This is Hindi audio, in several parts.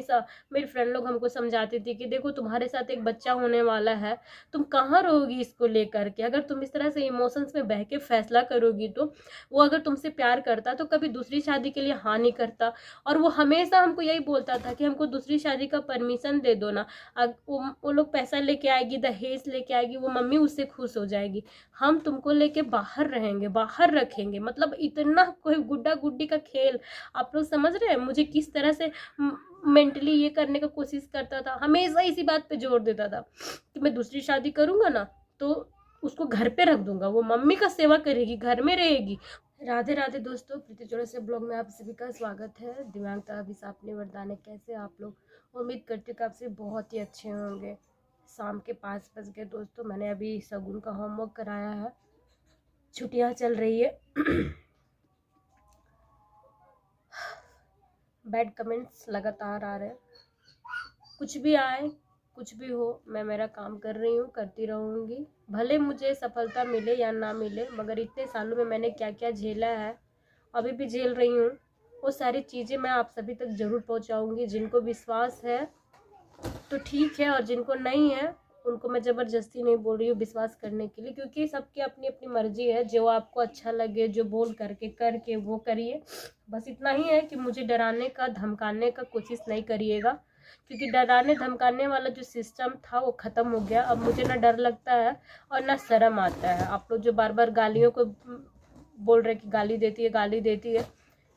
हमेशा मेरी फ्रेंड लोग हमको समझाती थी कि देखो तुम्हारे साथ एक बच्चा होने वाला है, तुम कहाँ रहोगी इसको लेकर के। अगर तुम इस तरह से इमोशंस में बह के फैसला करोगी तो वो अगर तुमसे प्यार करता तो कभी दूसरी शादी के लिए हाँ नहीं करता। और वो हमेशा हमको यही बोलता था कि हमको दूसरी शादी का परमिशन दे दो ना, वो लोग पैसा लेके आएगी, दहेज लेके आएगी, वो मम्मी उससे खुश हो जाएगी, हम तुमको लेके बाहर रहेंगे, बाहर रखेंगे। मतलब इतना कोई गुड्डा गुड्डी का खेल, आप लोग समझ रहे हैं मुझे किस तरह से मेंटली ये करने का कोशिश करता था। हमेशा इसी बात पे जोर देता था कि मैं दूसरी शादी करूंगा ना तो उसको घर पे रख दूंगा, वो मम्मी का सेवा करेगी, घर में रहेगी। राधे राधे दोस्तों, प्रीति जोड़े से ब्लॉग में आप सभी का स्वागत है। दिव्यांगता अभिशापनी वरदाने, कैसे आप लोग? उम्मीद करती हूँ कि आप सभी बहुत ही अच्छे होंगे। शाम के 5 बज गए दोस्तों, मैंने अभी शगुन का होमवर्क कराया है, छुट्टियाँ चल रही है। बैड कमेंट्स लगातार आ रहे हैं, कुछ भी आए कुछ भी हो, मैं मेरा काम कर रही हूँ, करती रहूँगी। भले मुझे सफलता मिले या ना मिले, मगर इतने सालों में मैंने क्या क्या झेला है, अभी भी झेल रही हूँ, वो सारी चीज़ें मैं आप सभी तक ज़रूर पहुँचाऊँगी। जिनको विश्वास है तो ठीक है, और जिनको नहीं है उनको मैं ज़बरदस्ती नहीं बोल रही हूँ विश्वास करने के लिए, क्योंकि सबकी अपनी अपनी मर्जी है। जो आपको अच्छा लगे, जो बोल करके वो करिए। बस इतना ही है कि मुझे डराने का धमकाने का कोशिश नहीं करिएगा, क्योंकि डराने धमकाने वाला जो सिस्टम था वो ख़त्म हो गया। अब मुझे ना डर लगता है और ना शर्म आता है। आप लोग जो बार बार गालियों को बोल रहे कि गाली देती है,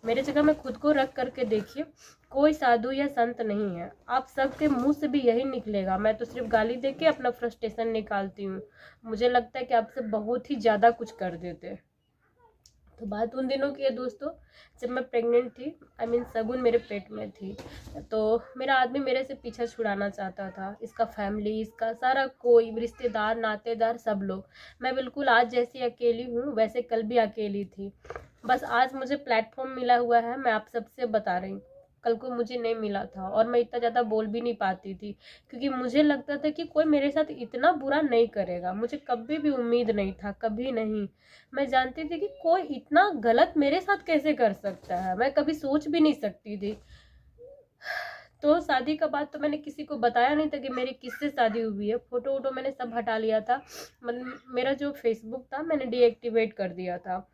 मेरे जगह में खुद को रख करके देखिए, कोई साधु या संत नहीं है। आप सबके मुंह से भी यही निकलेगा, मैं तो सिर्फ गाली देके अपना फ्रस्ट्रेशन निकालती हूँ। मुझे लगता है कि आपसे बहुत ही ज़्यादा कुछ कर देते। तो बात उन दिनों की है दोस्तों, जब मैं प्रेग्नेंट थी, शगुन मेरे पेट में थी। तो मेरा आदमी मेरे से पीछा छुड़ाना चाहता था, इसका फैमिली, इसका सारा कोई रिश्तेदार नातेदार सब लोग। मैं बिल्कुल आज जैसी अकेली हूँ वैसे कल भी अकेली थी। बस आज मुझे प्लेटफॉर्म मिला हुआ है, मैं आप सबसे बता रही हूँ। कल को मुझे नहीं मिला था और मैं इतना ज़्यादा बोल भी नहीं पाती थी, क्योंकि मुझे लगता था कि कोई मेरे साथ इतना बुरा नहीं करेगा। मुझे कभी भी उम्मीद नहीं था, कभी नहीं। मैं जानती थी कि कोई इतना गलत मेरे साथ कैसे कर सकता है, मैं कभी सोच भी नहीं सकती थी। तो शादी का बाद तो मैंने किसी को बताया नहीं था कि मेरी किससे शादी हुई है। फोटो वोटो मैंने सब हटा लिया था, मतलब मेरा जो फेसबुक था मैंने डीएक्टिवेट कर दिया था।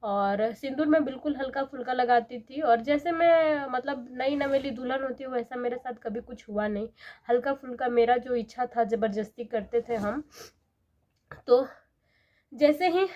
और सिंदूर मैं बिल्कुल हल्का फुल्का लगाती थी, और जैसे मैं मतलब नई नवेली दुल्हन होती हूँ वैसा मेरे साथ कभी कुछ हुआ नहीं। हल्का फुल्का मेरा जो इच्छा था, जबरदस्ती करते थे हम। तो जैसे ही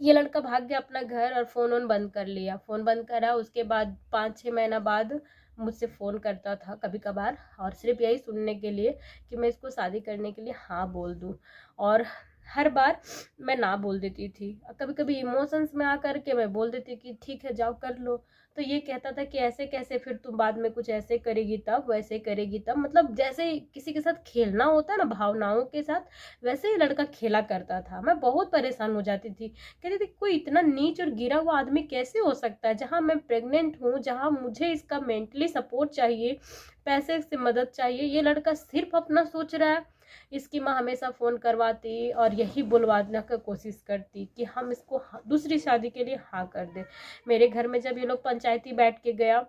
ये लड़का भाग गया अपना घर और फ़ोन वोन बंद कर लिया, फ़ोन बंद करा, उसके बाद 5-6 महीना बाद मुझसे फ़ोन करता था कभी कभार, और सिर्फ यही सुनने के लिए कि मैं इसको शादी करने के लिए हाँ बोल दूँ। और हर बार मैं ना बोल देती थी, कभी कभी इमोशंस में आकर के मैं बोल देती कि ठीक है जाओ कर लो। तो ये कहता था कि ऐसे कैसे, फिर तुम बाद में कुछ ऐसे करेगी तब, वैसे करेगी तब। मतलब जैसे किसी के साथ खेलना होता है ना भावनाओं के साथ, वैसे ही लड़का खेला करता था। मैं बहुत परेशान हो जाती थी, कहती थी कोई इतना नीच और गिरा हुआ आदमी कैसे हो सकता है, जहाँ मैं प्रेग्नेंट हूँ, जहाँ मुझे इसका मेंटली सपोर्ट चाहिए, पैसे से मदद चाहिए, ये लड़का सिर्फ अपना सोच रहा है। इसकी माँ हमेशा फ़ोन करवाती और यही बुलवाने की कोशिश करती कि हम इसको दूसरी शादी के लिए हाँ कर दे। मेरे घर में जब ये लोग पंचायती बैठ के गया,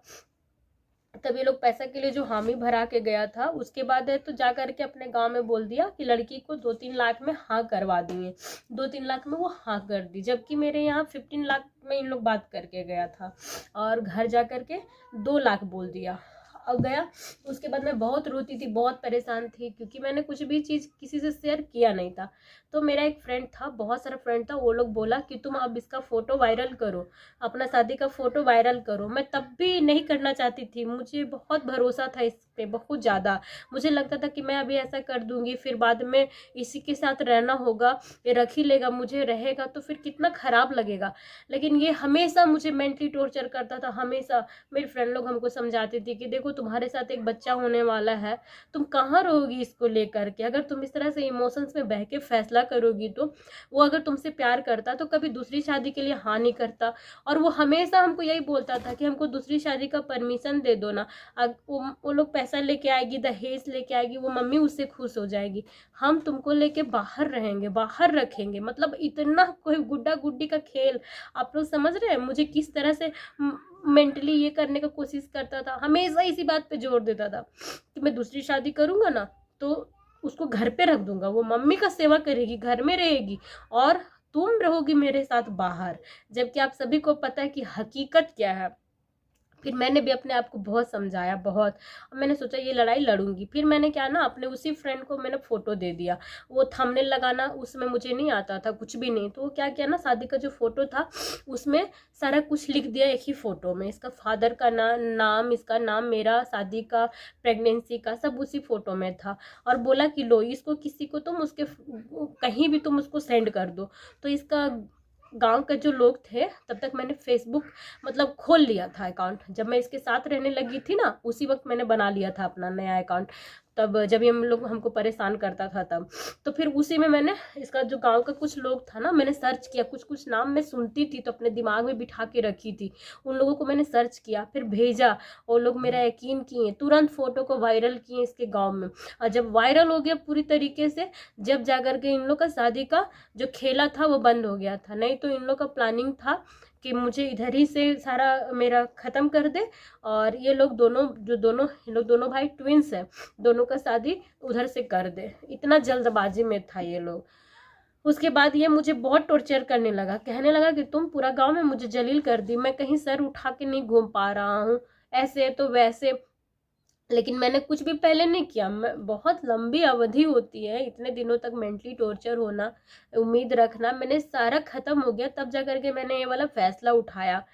तब ये लोग पैसा के लिए जो हामी भरा के गया था, उसके बाद है तो जा करके अपने गांव में बोल दिया कि लड़की को 2-3 लाख में हाँ करवा दिए। 2-3 लाख में वो हाँ कर दी, जबकि मेरे यहाँ 15 लाख में इन लोग बात करके गया था, और घर जा करके 2 लाख बोल दिया। अब गया, उसके बाद मैं बहुत रोती थी, बहुत परेशान थी, क्योंकि मैंने कुछ भी चीज़ किसी से शेयर किया नहीं था। तो मेरा एक फ्रेंड था, बहुत सारा फ्रेंड था, वो लोग बोला कि तुम अब इसका फ़ोटो वायरल करो, अपना शादी का फ़ोटो वायरल करो। मैं तब भी नहीं करना चाहती थी, मुझे बहुत भरोसा था इस पे, बहुत ज़्यादा। मुझे लगता था कि मैं अभी ऐसा कर दूंगी, फिर बाद में इसी के साथ रहना होगा, ये रख ही लेगा मुझे, रहेगा तो फिर कितना ख़राब लगेगा। लेकिन ये हमेशा मुझे मेंटली टॉर्चर करता था, हमेशा। मेरी फ्रेंड लोग हमको समझाती थी कि देखो तुम्हारे साथ एक बच्चा होने वाला है, तुम कहाँ रहोगी इसको लेकर के। अगर तुम इस तरह से इमोशंस में बह के फैसला करोगी तो वो अगर तुमसे प्यार करता तो कभी दूसरी शादी के लिए हाँ नहीं करता। और वो हमेशा हमको यही बोलता था कि हमको दूसरी शादी का परमिशन दे दो ना, वो लोग पैसा लेके आएगी, दहेज लेके आएगी, वो मम्मी उससे खुश हो जाएगी, हम तुमको लेके बाहर रहेंगे, बाहर रखेंगे। मतलब इतना कोई गुड्डा गुड्डी का खेल, आप लोग समझ रहे हैं मुझे किस तरह से मेंटली ये करने का कोशिश करता था, हमेशा इसी बात पे जोर देता था कि मैं दूसरी शादी करूंगा ना तो उसको घर पे रख दूंगा, वो मम्मी का सेवा करेगी, घर में रहेगी, और तुम रहोगी मेरे साथ बाहर। जबकि आप सभी को पता है कि हकीकत क्या है। फिर मैंने भी अपने आप को बहुत समझाया, बहुत। और मैंने सोचा ये लड़ाई लड़ूंगी। फिर मैंने क्या ना, अपने उसी फ्रेंड को मैंने फोटो दे दिया। वो थंबनेल लगाना उसमें मुझे नहीं आता था, कुछ भी नहीं। तो वो क्या किया ना, शादी का जो फोटो था उसमें सारा कुछ लिख दिया एक ही फोटो में, इसका फादर का नाम, इसका नाम, मेरा, शादी का, प्रेगनेंसी का, सब उसी फोटो में था। और बोला कि लो इसको किसी को तुम उसके कहीं भी तुम उसको सेंड कर दो। तो इसका गांव के जो लोग थे, तब तक मैंने फेसबुक मतलब खोल लिया था अकाउंट। जब मैं इसके साथ रहने लगी थी ना, उसी वक्त मैंने बना लिया था अपना नया अकाउंट। तब जब ये हम लोग हमको परेशान करता था तब, तो फिर उसी में मैंने इसका जो गांव का कुछ लोग था ना, मैंने सर्च किया। कुछ कुछ नाम मैं सुनती थी तो अपने दिमाग में बिठा के रखी थी, उन लोगों को मैंने सर्च किया, फिर भेजा। और लोग मेरा यकीन किए, तुरंत फोटो को वायरल किए इसके गाँव में। और जब वायरल हो गया पूरी तरीके से, जब जाकर के इन लोग का शादी का जो खेला था वो बंद हो गया था। नहीं तो इन लोग का प्लानिंग था कि मुझे इधर ही से सारा मेरा ख़त्म कर दे, और ये लोग दोनों जो दोनों ये लोग दोनों भाई ट्विंस हैं, दोनों का शादी उधर से कर दे। इतना जल्दबाजी में था ये लोग। उसके बाद ये मुझे बहुत टॉर्चर करने लगा, कहने लगा कि तुम पूरा गांव में मुझे जलील कर दी, मैं कहीं सर उठा के नहीं घूम पा रहा हूँ, ऐसे तो वैसे। लेकिन मैंने कुछ भी पहले नहीं किया। मैं बहुत लंबी अवधि होती है इतने दिनों तक मेंटली टॉर्चर होना, उम्मीद रखना, मैंने सारा खत्म हो गया तब जा करके मैंने ये वाला फैसला उठाया।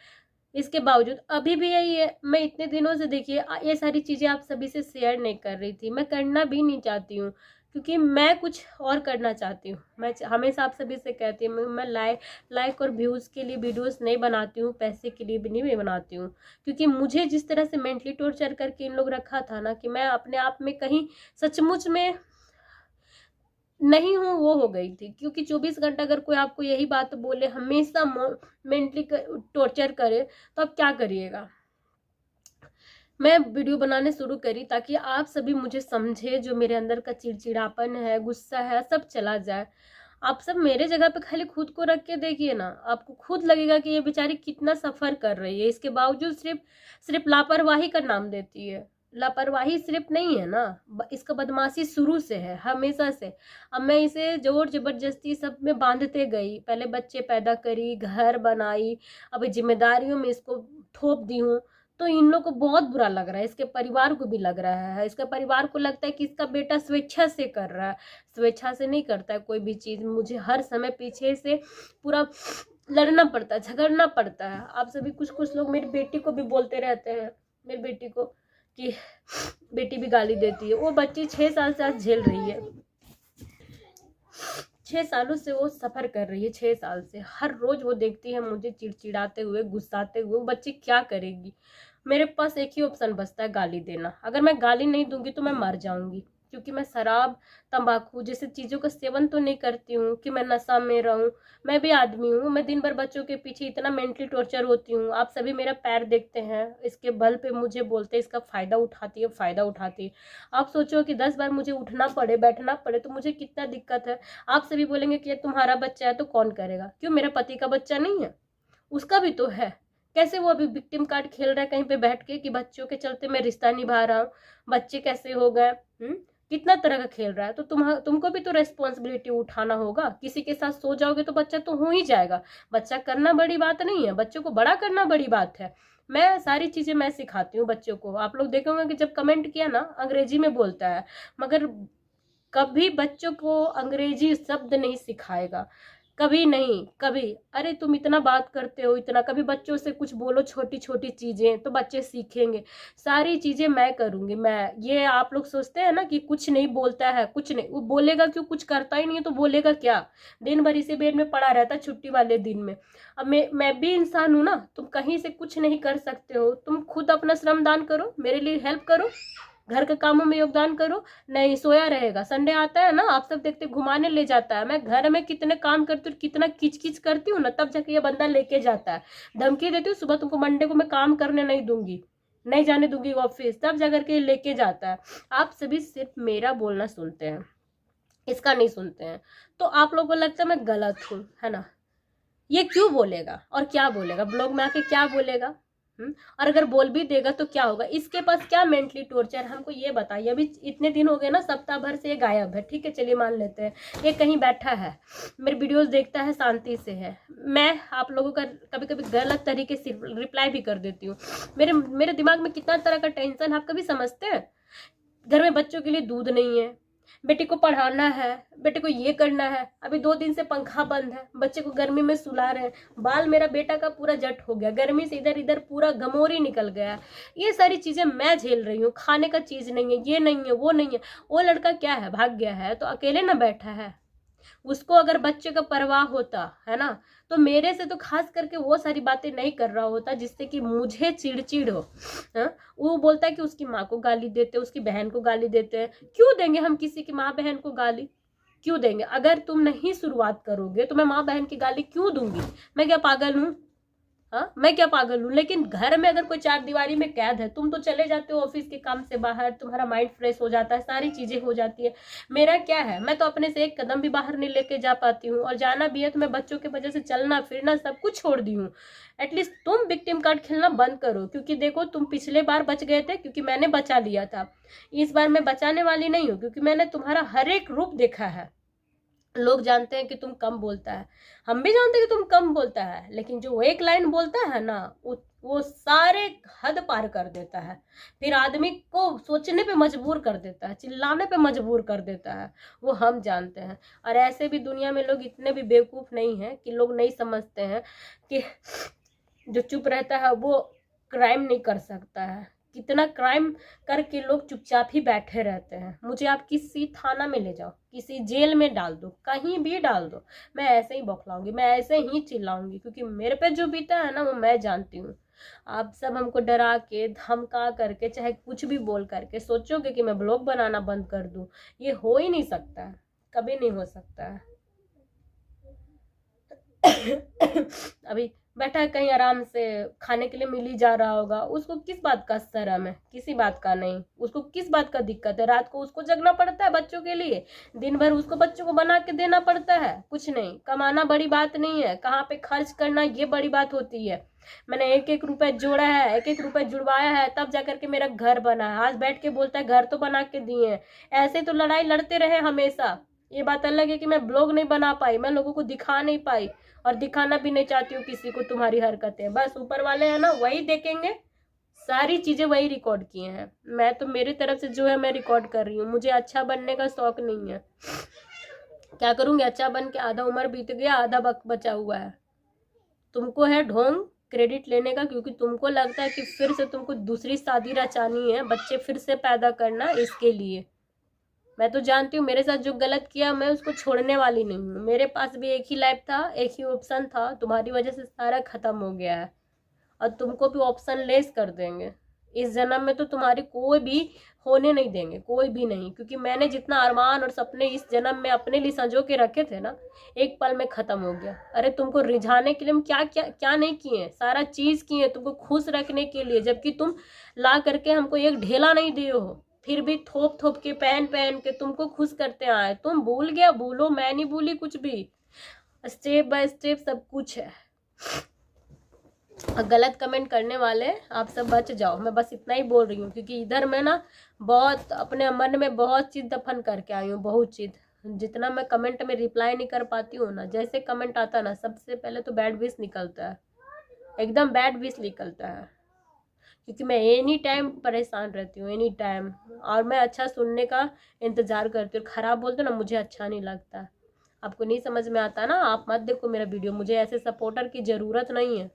इसके बावजूद अभी भी यही है। मैं इतने दिनों से, देखिए, ये सारी चीजें आप सभी से शेयर नहीं कर रही थी, मैं करना भी नहीं चाहती हूँ, क्योंकि मैं कुछ और करना चाहती हूँ। मैं हमेशा आप सभी से कहती हूँ, मैं लाइक और व्यूज़ के लिए वीडियोस नहीं बनाती हूँ, पैसे के लिए भी नहीं बनाती हूँ। क्योंकि मुझे जिस तरह से मेंटली टॉर्चर करके इन लोग रखा था ना, कि मैं अपने आप में कहीं सचमुच में नहीं हूँ, वो हो गई थी। क्योंकि 24 घंटा अगर कोई आपको यही बात बोले, हमेशा मेंटली टॉर्चर करे, तो आप क्या करिएगा। मैं वीडियो बनाने शुरू करी ताकि आप सभी मुझे समझे, जो मेरे अंदर का चिड़चिड़ापन है, गुस्सा है, सब चला जाए। आप सब मेरे जगह पे खाली खुद को रख के देखिए ना, आपको खुद लगेगा कि ये बेचारी कितना सफर कर रही है। इसके बावजूद सिर्फ सिर्फ लापरवाही का नाम देती है। लापरवाही सिर्फ नहीं है ना, इसका बदमाशी शुरू से है, हमेशा से। अब मैं इसे जोर जबरदस्ती सब में बांधते गई, पहले बच्चे पैदा करी, घर बनाई, अब जिम्मेदारियों में इसको थोप दी हूँ। तो इन लोग को बहुत बुरा लग रहा है, इसके परिवार को भी लग रहा है, इसके परिवार को लगता है कि इसका बेटा स्वेच्छा से कर रहा है। स्वेच्छा से नहीं करता है कोई भी चीज़, मुझे हर समय पीछे से पूरा लड़ना पड़ता है, झगड़ना पड़ता है। आप सभी कुछ कुछ लोग मेरी बेटी को भी बोलते रहते हैं, मेरी बेटी को, कि बेटी भी गाली देती है। वो बच्ची 6 साल से आज झेल रही है, 6 सालों से वो सफर कर रही है। 6 साल से हर रोज वो देखती है मुझे चिड़चिड़ाते हुए, गुस्साते हुए। वो बच्ची क्या करेगी। मेरे पास एक ही ऑप्शन बचता है, गाली देना। अगर मैं गाली नहीं दूंगी तो मैं मर जाऊंगी, क्योंकि मैं शराब, तंबाकू जैसे चीज़ों का सेवन तो नहीं करती हूँ कि मैं नशा में रहूँ। मैं भी आदमी हूँ, मैं दिन भर बच्चों के पीछे इतना मेंटली टॉर्चर होती हूँ। आप सभी मेरा पैर देखते हैं, इसके बल पे मुझे बोलते हैं इसका फ़ायदा उठाती है, फ़ायदा उठाती है। आप सोचो कि 10 बार मुझे उठना पड़े, बैठना पड़े, तो मुझे कितना दिक्कत है। आप सभी बोलेंगे कि तुम्हारा बच्चा है तो कौन करेगा। क्यों, मेरा पति का बच्चा नहीं है, उसका भी तो है। कैसे वो अभी विक्टिम कार्ड खेल रहा है कहीं पे बैठ के, कि बच्चों के चलते मैं रिश्ता निभा रहा हूँ, बच्चे कैसे हो गए। कितना तरह का खेल रहा है। तो तुमको भी तो रेस्पॉन्सिबिलिटी उठाना होगा। किसी के साथ सो जाओगे तो बच्चा तो हो ही जाएगा। बच्चा करना बड़ी बात नहीं है, बच्चों को बड़ा करना बड़ी बात है। मैं सारी चीजें मैं सिखाती हूँ बच्चों को। आप लोग देखोगे कि जब कमेंट किया ना, अंग्रेजी में बोलता है, मगर कभी बच्चों को अंग्रेजी शब्द नहीं सिखाएगा, कभी नहीं, कभी। अरे तुम इतना बात करते हो, इतना, कभी बच्चों से कुछ बोलो, छोटी छोटी चीजें, तो बच्चे सीखेंगे। सारी चीजें मैं करूंगी। मैं, ये आप लोग सोचते हैं ना कि कुछ नहीं बोलता है, कुछ नहीं, वो बोलेगा क्यों, कुछ करता ही नहीं है तो बोलेगा क्या। दिन भर इसी बेड में पड़ा रहता है छुट्टी वाले दिन में। अब मैं भी इंसान हूं ना, तुम कहीं से कुछ नहीं कर सकते हो। तुम खुद अपना श्रमदान करो, मेरे लिए हेल्प करो, घर के कामों में योगदान करो। नहीं सोया रहेगा, संडे आता है ना, आप सब देखते घुमाने ले जाता है। मैं घर में कितने काम करती हूँ, कितना किचकिच करती हूँ ना, तब जाके ये बंदा लेके जाता है। धमकी देती हूँ, सुबह तुमको मंडे को मैं काम करने नहीं दूंगी, नहीं जाने दूंगी ऑफिस, तब जाकर के लेके जाता है। आप सभी सिर्फ मेरा बोलना सुनते हैं, इसका नहीं सुनते हैं। तो आप लोगों को लगता है मैं गलत हूँ, है ना। ये क्यों बोलेगा और क्या बोलेगा, ब्लॉग में आके क्या बोलेगा। और अगर बोल भी देगा तो क्या होगा, इसके पास क्या मेंटली टॉर्चर, हमको ये बताइए। अभी इतने दिन हो गए ना, सप्ताह भर से ये गायब है, ठीक है, चलिए मान लेते हैं ये कहीं बैठा है, मेरे वीडियोस देखता है, शांति से है, मैं आप लोगों का कभी कभी गलत तरीके से रिप्लाई भी कर देती हूँ। मेरे दिमाग में कितना तरह का टेंशन, आप कभी समझते हैं? घर में बच्चों के लिए दूध नहीं है, बेटी को पढ़ाना है, बेटे को ये करना है, अभी 2 दिन से पंखा बंद है, बच्चे को गर्मी में सुला रहे हैं, बाल मेरा बेटा का पूरा जट हो गया, गर्मी से इधर इधर पूरा गमोरी निकल गया। ये सारी चीजें मैं झेल रही हूँ, खाने का चीज नहीं है, ये नहीं है, वो नहीं है। वो लड़का क्या है, भाग गया है तो अकेले ना बैठा है, उसको अगर बच्चे का परवाह होता है ना, तो मेरे से तो खास करके वो सारी बातें नहीं कर रहा होता जिससे कि मुझे चिड़चिड़ हो। हा? वो बोलता है कि उसकी माँ को गाली देते, उसकी बहन को गाली देते हैं। क्यों देंगे हम किसी की माँ बहन को गाली, क्यों देंगे? अगर तुम नहीं शुरुआत करोगे तो मैं माँ बहन की गाली क्यों दूंगी? मैं क्या पागल हूँ? हाँ, मैं क्या पागल हूँ? लेकिन घर में अगर कोई 4 दीवारी में कैद है, तुम तो चले जाते हो ऑफिस के काम से बाहर, तुम्हारा माइंड फ्रेश हो जाता है, सारी चीजें हो जाती है। मेरा क्या है, मैं तो अपने से एक कदम भी बाहर नहीं लेके जा पाती हूँ, और जाना भी है तो मैं बच्चों की वजह से चलना फिरना सब कुछ छोड़ दी हूँ। एटलीस्ट तुम विक्टिम कार्ड खेलना बंद करो, क्योंकि देखो तुम पिछले बार बच गए थे क्योंकि मैंने बचा लिया था। इस बार मैं बचाने वाली नहीं हूँ, क्योंकि मैंने तुम्हारा हर एक रूप देखा है। लोग जानते हैं कि तुम कम बोलता है, हम भी जानते हैं कि तुम कम बोलता है, लेकिन जो एक लाइन बोलता है ना, वो सारे हद पार कर देता है, फिर आदमी को सोचने पे मजबूर कर देता है, चिल्लाने पे मजबूर कर देता है, वो हम जानते हैं। और ऐसे भी दुनिया में लोग इतने भी बेवकूफ नहीं है कि लोग नहीं समझते हैं कि जो चुप रहता है वो क्राइम नहीं कर सकता है। कितना क्राइम करके लोग चुपचाप ही बैठे रहते हैं। मुझे आप किसी थाना में ले जाओ, किसी जेल में डाल दो, कहीं भी डाल दो, मैं ऐसे ही बौखलाऊंगी, मैं ऐसे ही चिल्लाऊंगी, क्योंकि मेरे पे जो बीता है ना वो मैं जानती हूँ। आप सब हमको डरा के धमका करके चाहे कुछ भी बोल करके सोचोगे कि मैं ब्लॉग बनाना बंद कर दूं, ये हो ही नहीं सकता है, कभी नहीं हो सकता है। अभी बैठा है कहीं आराम से, खाने के लिए मिल ही जा रहा होगा, उसको किस बात का शर्म है? किसी बात का नहीं। उसको किस बात का दिक्कत है? रात को उसको जगना पड़ता है बच्चों के लिए, दिन भर उसको बच्चों को बना के देना पड़ता है। कुछ नहीं, कमाना बड़ी बात नहीं है, कहाँ पे खर्च करना ये बड़ी बात होती है। मैंने 1-1 रुपए जोड़ा है, 1-1 रुपए जुड़वाया है, तब जाकर के मेरा घर बना है। आज बैठ के बोलता है घर तो बना के दिए। ऐसे तो लड़ाई लड़ते रहे हमेशा। ये बात अलग है कि मैं ब्लॉग नहीं बना पाई, मैं लोगों को दिखा नहीं पाई, और दिखाना भी नहीं चाहती हूँ किसी को तुम्हारी हरकतें। बस ऊपर वाले हैं ना, वही देखेंगे, सारी चीजें वही रिकॉर्ड किए हैं। मैं तो मेरी तरफ से जो है मैं रिकॉर्ड कर रही हूँ। मुझे अच्छा बनने का शौक नहीं है। क्या करूंगी? अच्छा बन के आधा उम्र बीत गया, आधा वक्त बचा हुआ है। तुमको है ढोंग क्रेडिट लेने का, क्योंकि तुमको लगता है कि फिर से तुमको दूसरी शादी रचानी है, बच्चे फिर से पैदा करना, इसके लिए। मैं तो जानती हूँ मेरे साथ जो गलत किया मैं उसको छोड़ने वाली नहीं हूँ। मेरे पास भी एक ही लाइफ था, एक ही ऑप्शन था, तुम्हारी वजह से सारा खत्म हो गया है, और तुमको भी ऑप्शन लेस कर देंगे। इस जन्म में तो तुम्हारी कोई भी होने नहीं देंगे, कोई भी नहीं, क्योंकि मैंने जितना अरमान और सपने इस जन्म में अपने लिए संजो के रखे थे ना, एक पल में खत्म हो गया। अरे तुमको रिझाने के लिए हम क्या क्या क्या नहीं किए, सारा चीज किए तुमको खुश रखने के लिए, जबकि तुम ला करके हमको एक ढेला नहीं दिए हो, फिर भी थोप थोप के पहन पहन के तुमको खुश करते आए। तुम भूल गया, भूलो, मैं नहीं भूली कुछ भी। स्टेप बाय स्टेप सब कुछ है। गलत कमेंट करने वाले आप सब बच जाओ, मैं बस इतना ही बोल रही हूँ, क्योंकि इधर मैं ना बहुत अपने मन में बहुत चीज दफन करके आई हूँ, बहुत चीज। जितना मैं कमेंट में रिप्लाई नहीं कर पाती हूँ ना, जैसे कमेंट आता ना, सबसे पहले तो बैड विश निकलता है, एकदम बैड विश निकलता है, क्योंकि मैं एनी टाइम परेशान रहती हूँ, एनी टाइम। और मैं अच्छा सुनने का इंतजार करती हूँ, खराब बोलते ना मुझे अच्छा नहीं लगता। आपको नहीं समझ में आता ना, आप मत देखो मेरा वीडियो, मुझे ऐसे सपोर्टर की ज़रूरत नहीं है।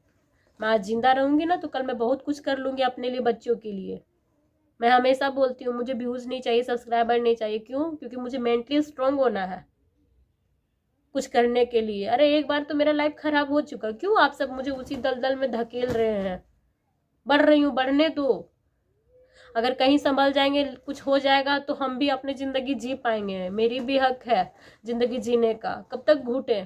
मैं आज जिंदा रहूंगी ना तो कल मैं बहुत कुछ कर लूँगी अपने लिए, बच्चों के लिए। मैं हमेशा बोलती हूँ मुझे व्यूज़ नहीं चाहिए, सब्सक्राइबर नहीं चाहिए। क्यों? क्योंकि मुझे मेंटली स्ट्रांग होना है कुछ करने के लिए। अरे एक बार तो मेरा लाइफ खराब हो चुका, क्यों आप सब मुझे उसी दलदल में धकेल रहे हैं? बढ़ रही हूँ, बढ़ने दो। अगर कहीं संभल जाएंगे, कुछ हो जाएगा, तो हम भी अपनी जिंदगी जी पाएंगे। मेरी भी हक है जिंदगी जीने का, कब तक घूटे।